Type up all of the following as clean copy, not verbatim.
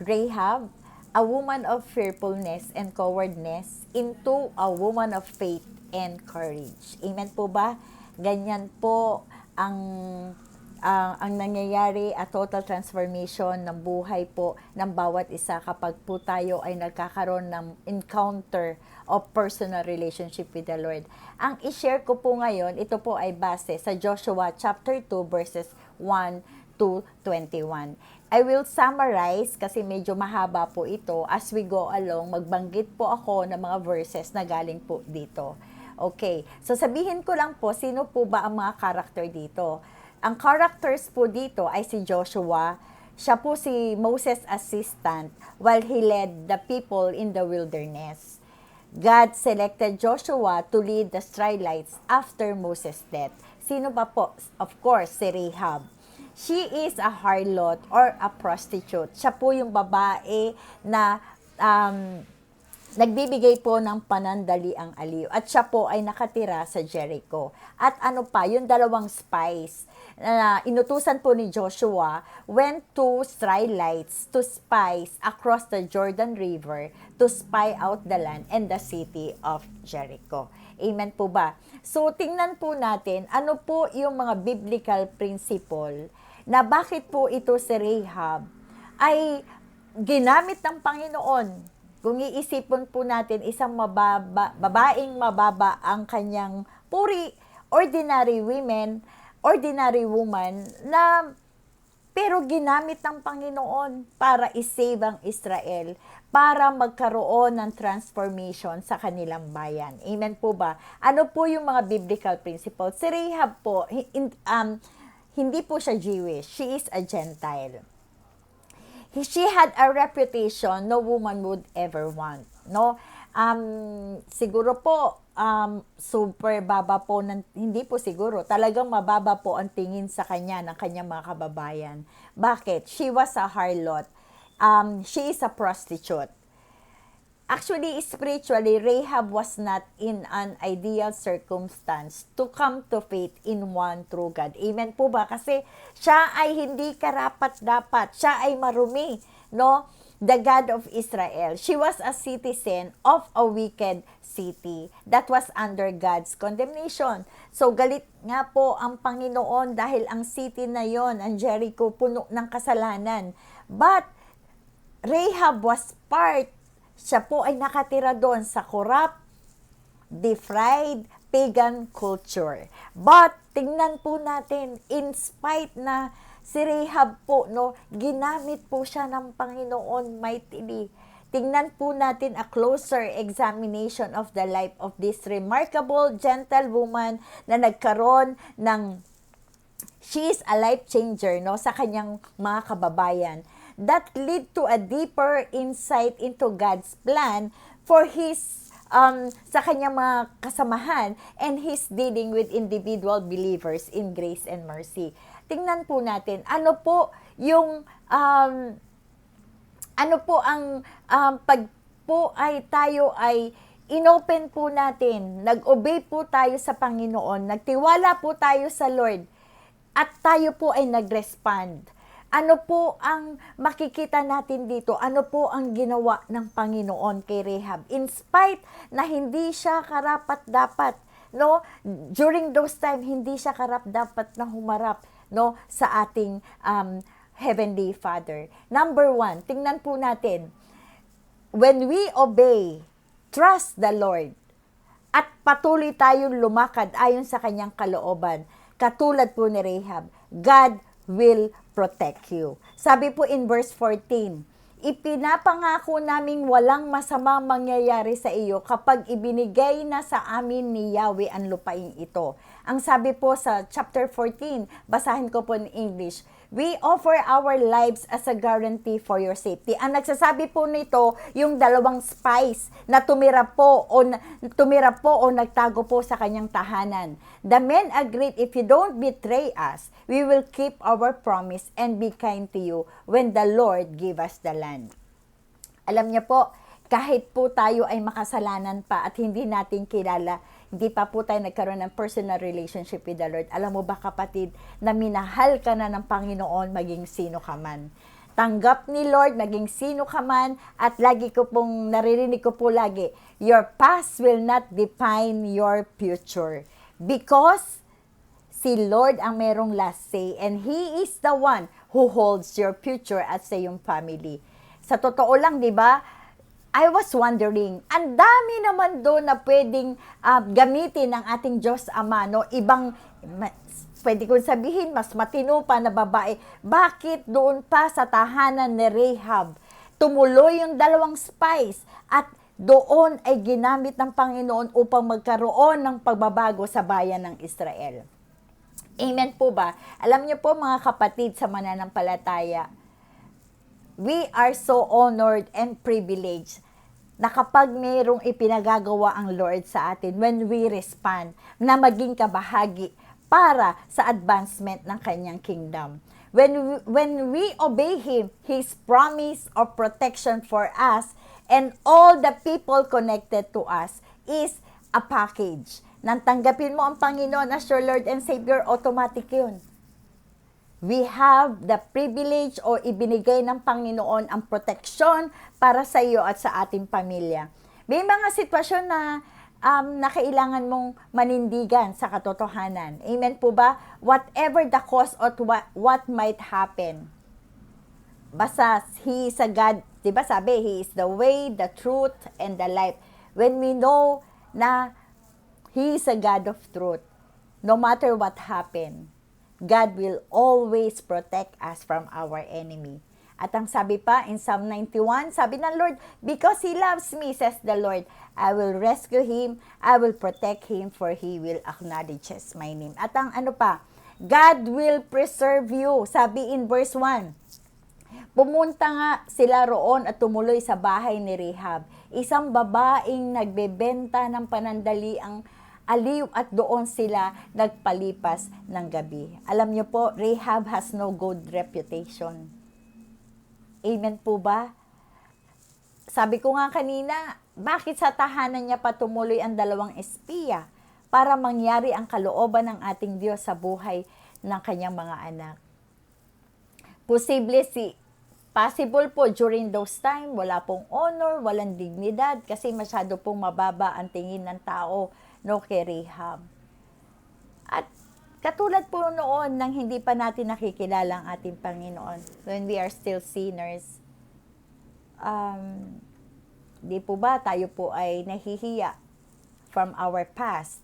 Rahab, a woman of fearfulness and cowardness, into a woman of faith and courage. Amen po ba? Ganyan po ang ang nangyayari at total transformation ng buhay po ng bawat isa kapag po tayo ay nagkakaroon ng encounter of personal relationship with the Lord. Ang i-share ko po ngayon, ito po ay base sa Joshua chapter 2 verses 1 to 21. I will summarize kasi medyo mahaba po ito. As we go along, magbanggit po ako ng mga verses na galing po dito. Okay, so sabihin ko lang po, sino po ba ang mga character dito? Ang characters po dito ay si Joshua. Siya po si Moses' assistant while he led the people in the wilderness. God selected Joshua to lead the Israelites after Moses' death. Sino ba po? Of course, si Rahab. She is a harlot or a prostitute. Siya po yung babae na nagbibigay po ng panandaliang aliw. At siya po ay nakatira sa Jericho. At ano pa, yung dalawang spies na inutusan po ni Joshua went to Israelites to spies across the Jordan River to spy out the land and the city of Jericho. Amen po ba? So, tingnan po natin ano po yung mga biblical principle na bakit po ito si Rahab ay ginamit ng Panginoon. Kung iisipin po natin, isang babaeng mababa ang kanyang puri, ordinary woman na pero ginamit ng Panginoon para isave ang Israel, para magkaroon ng transformation sa kanilang bayan. Amen po ba? Ano po yung mga biblical principles? Si Rahab po, hindi po siya Jewish. She is a Gentile. She had a reputation no woman would ever want, no? Siguro po super baba po hindi po siguro, talagang mababa po ang tingin sa kanya ng kanyang mga kababayan. Bakit? She was a harlot. She is a prostitute. Actually, spiritually, Rahab was not in an ideal circumstance to come to faith in one true God. Amen po ba? Kasi siya ay hindi karapat-dapat. Siya ay marumi, no? The God of Israel. She was a citizen of a wicked city that was under God's condemnation. So, galit nga po ang Panginoon dahil ang city na yon, ang Jericho, puno ng kasalanan. But, Rahab was part. Siya po ay nakatira doon sa corrupt, defied, pagan culture. But, tingnan po natin, in spite na si Rahab po, no, ginamit po siya ng Panginoon mightily. Tingnan po natin a closer examination of the life of this remarkable gentle woman na nagkaroon ng, she is a life changer, no, sa kanyang mga kababayan. That lead to a deeper insight into God's plan for His sa kanyang mga kasamahan and His dealing with individual believers in grace and mercy. Tingnan po natin, ano po yung ano po ang pag po ay tayo ay inopen po natin, nag-obey po tayo sa Panginoon, nagtiwala po tayo sa Lord, at tayo po ay nag-respond. Ano po ang makikita natin dito? Ano po ang ginawa ng Panginoon kay Rahab? In spite na hindi siya karapat-dapat, no? During those time, hindi siya karapat-dapat na humarap, no, sa ating Heavenly Father. Number 1, tingnan po natin. When we obey, trust the Lord, at patuloy tayong lumakad ayon sa kanyang kalooban, katulad po ni Rahab, God will protect you. Sabi po in verse 14, ipinapangako naming walang masamang mangyayari sa iyo kapag ibinigay na sa amin ni Yahweh ang lupain ito. Ang sabi po sa chapter 14, basahin ko po in English, we offer our lives as a guarantee for your safety. Ang nagsasabi po nito, yung dalawang spies na tumira po o nagtago po sa kanyang tahanan. The men agreed, if you don't betray us, we will keep our promise and be kind to you when the Lord give us the land. Alam niyo po, kahit po tayo ay makasalanan pa at hindi natin kilala, hindi pa po tayo nagkaroon ng personal relationship with the Lord. Alam mo ba kapatid, na minahal ka na ng Panginoon maging sino ka man. Tanggap ni Lord, maging sino ka man, at lagi ko pong naririnig ko po lagi, your past will not define your future. Because si Lord ang merong last say, and He is the one who holds your future at sa iyong family. Sa totoo lang, di ba, I was wondering, ang dami naman doon na pwedeng gamitin ng ating Diyos Ama, no? Pwede kong sabihin, mas matino pa na babae. Bakit doon pa sa tahanan ni Rahab, tumuloy yung 2 spies at doon ay ginamit ng Panginoon upang magkaroon ng pagbabago sa bayan ng Israel? Amen po ba? Alam niyo po mga kapatid sa mananampalataya, we are so honored and privileged na kapag mayroong ipinagagawa ang Lord sa atin, when we respond, na maging kabahagi para sa advancement ng kanyang kingdom. When we obey Him, His promise of protection for us and all the people connected to us is a package. Nang tanggapin mo ang Panginoon as your Lord and Savior, automatic yun. We have the privilege o ibinigay ng Panginoon ang proteksyon para sa iyo at sa ating pamilya. May mga sitwasyon na kailangan mong manindigan sa katotohanan. Amen po ba? Whatever the cause or what might happen. Basta He is a God, di ba sabi, He is the way, the truth, and the life. When we know na He is a God of truth, no matter what happen, God will always protect us from our enemy. At ang sabi pa in Psalm 91, sabi ng Lord, because He loves me, says the Lord, I will rescue him, I will protect him, for He will acknowledge my name. At ang ano pa, God will preserve you. Sabi in verse 1, pumunta nga sila roon at tumuloy sa bahay ni Rahab, isang babaeng nagbebenta ng panandaliang aliw, at doon sila nagpalipas ng gabi. Alam niyo po, Rahab has no good reputation. Amen po ba? Sabi ko nga kanina, bakit sa tahanan niya pa tumuloy ang 2 espiya? Para mangyari ang kalooban ng ating Diyos sa buhay ng kanyang mga anak. Possible po during those time, wala pong honor, walang dignidad, kasi masyado pong mababa ang tingin ng tao, no, kay Rahab. At katulad po noon nang hindi pa natin nakikilala ang ating Panginoon, when we are still sinners, di po ba tayo po ay nahihiya from our past?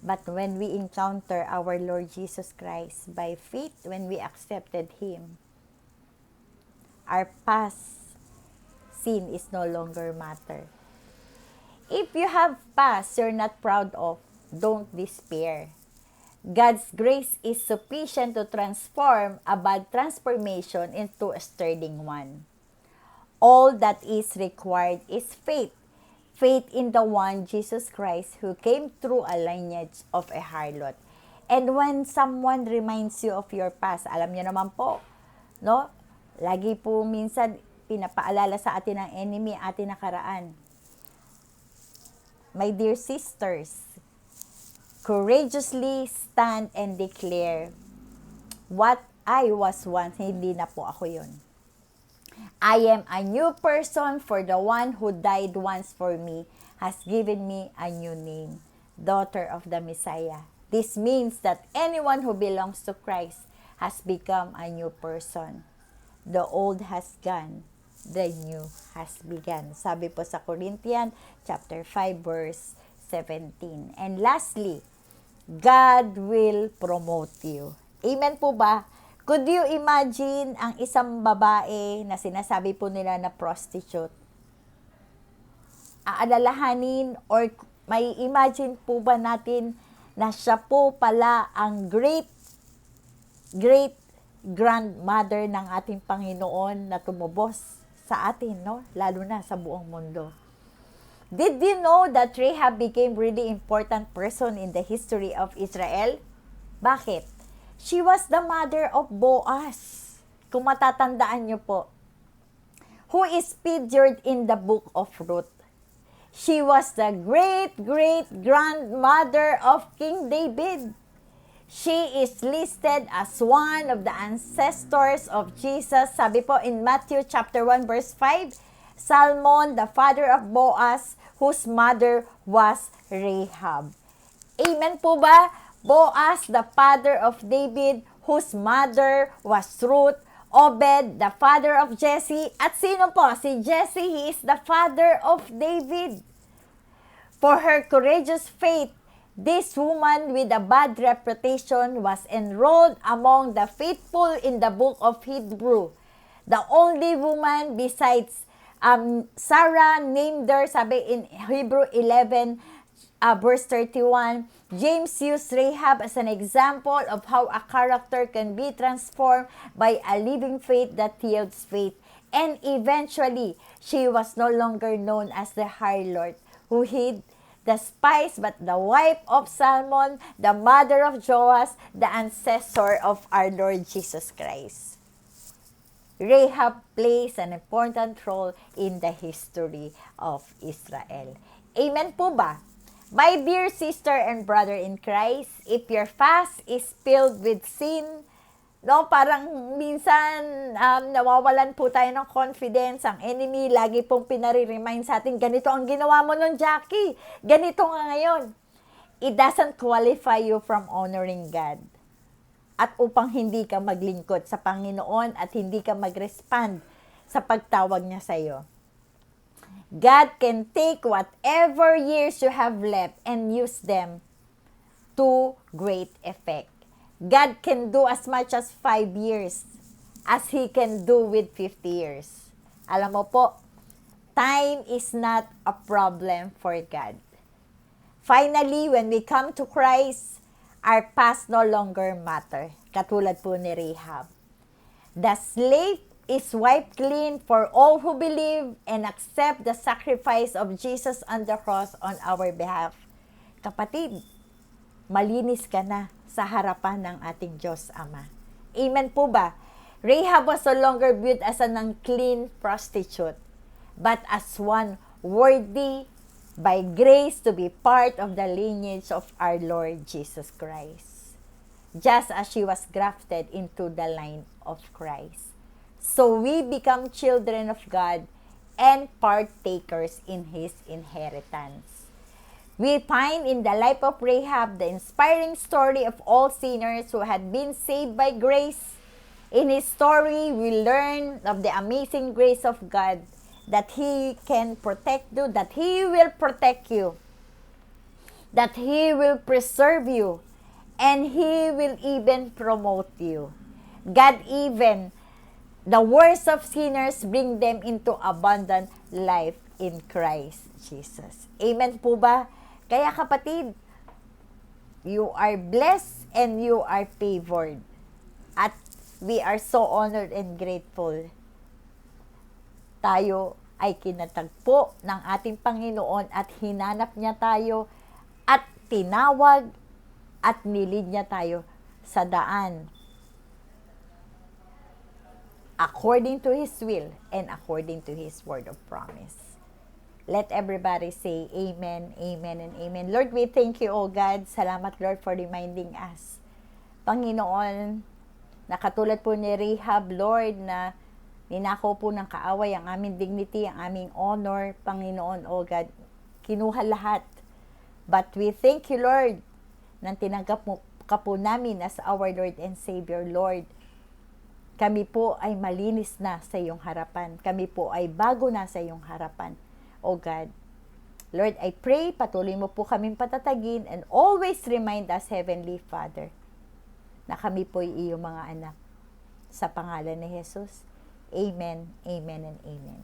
But when we encounter our Lord Jesus Christ by faith, when we accepted Him, our past sin is no longer matter. If you have past you're not proud of, don't despair. God's grace is sufficient to transform a bad transformation into a sterling one. All that is required is faith. Faith in the one Jesus Christ who came through a lineage of a harlot. And when someone reminds you of your past, alam niyo naman po, no? Lagi po minsan pinapaalala sa atin ng enemy ating nakaraan. My dear sisters, courageously stand and declare, what I was once, hindi na po ako yun. I am a new person, for the one who died once for me has given me a new name, daughter of the Messiah. This means that anyone who belongs to Christ has become a new person. The old has gone, the new has begun. Sabi po sa Corinthians chapter 5 verse 17. And lastly, God will promote you. Amen po ba? Could you imagine ang isang babae na sinasabi po nila na prostitute? Aalalahanin or may imagine po ba natin na siya po pala ang great grandmother ng ating Panginoon na tumubos sa atin, no? Lalo na sa buong mundo. Did you know that Rahab became really important person in the history of Israel? Bakit? She was the mother of Boaz. Kung matatandaan niyo po, who is featured in the book of Ruth. She was the great-great-grandmother of King David. She is listed as one of the ancestors of Jesus. Sabi po in Matthew chapter 1 verse 5, Salmon, the father of Boaz, whose mother was Rahab. Amen po ba? Boaz, the father of David, whose mother was Ruth. Obed, the father of Jesse. At sino po? Si Jesse, he is the father of David. For her courageous faith, this woman with a bad reputation was enrolled among the faithful in the book of Hebrew. The only woman besides Sarah named there, sabi in Hebrew 11, verse 31, James used Rahab as an example of how a character can be transformed by a living faith that yields faith. And eventually, she was no longer known as the harlot who hid the spies, but the wife of Salmon, the mother of Joas, the ancestor of our Lord Jesus Christ. Rahab plays an important role in the history of Israel. Amen po ba? My dear sister and brother in Christ, if your fast is filled with sin, no, parang minsan nawawalan po tayo ng confidence. Ang enemy lagi pong pinare-remind sa atin, ganito ang ginawa mo nun, Jackie. Ganito nga ngayon. It doesn't qualify you from honoring God. At upang hindi ka maglingkod sa Panginoon at hindi ka mag-respond sa pagtawag niya sa iyo. God can take whatever years you have left and use them to great effect. God can do as much as 5 years as He can do with 50 years. Alam mo po, time is not a problem for God. Finally, when we come to Christ, our past no longer matter. Katulad po ni Rahab. The slate is wiped clean for all who believe and accept the sacrifice of Jesus on the cross on our behalf. Kapatid, malinis ka na sa harapan ng ating Diyos Ama. Amen po ba? Rahab was no longer viewed as an unclean prostitute, but as one worthy by grace to be part of the lineage of our Lord Jesus Christ. Just as she was grafted into the line of Christ. So we become children of God and partakers in His inheritance. We find in the life of Rahab the inspiring story of all sinners who had been saved by grace. In his story, we learn of the amazing grace of God, that He can protect you, that He will protect you, that He will preserve you, and He will even promote you. God even the worst of sinners, bring them into abundant life in Christ Jesus. Amen po ba? Kaya kapatid, you are blessed and you are favored. At we are so honored and grateful. Tayo ay kinatagpo ng ating Panginoon at hinanap niya tayo at tinawag at nilid niya tayo sa daan according to His will and according to His word of promise. Let everybody say amen, amen, and amen. Lord, we thank you, O God. Salamat, Lord, for reminding us. Panginoon, nakatulad po ni Rahab, Lord, na ninakaw po ng kaaway ang aming dignity, ang aming honor. Panginoon, O God, kinuha lahat. But we thank you, Lord, nang tinanggap mo ka po namin as our Lord and Savior, Lord. Kami po ay malinis na sa iyong harapan. Kami po ay bago na sa iyong harapan. O God, Lord, I pray, patuloy mo po kaming patatagin and always remind us, Heavenly Father, na kami po ay iyong mga anak. Sa pangalan ni Jesus, amen, amen, and amen.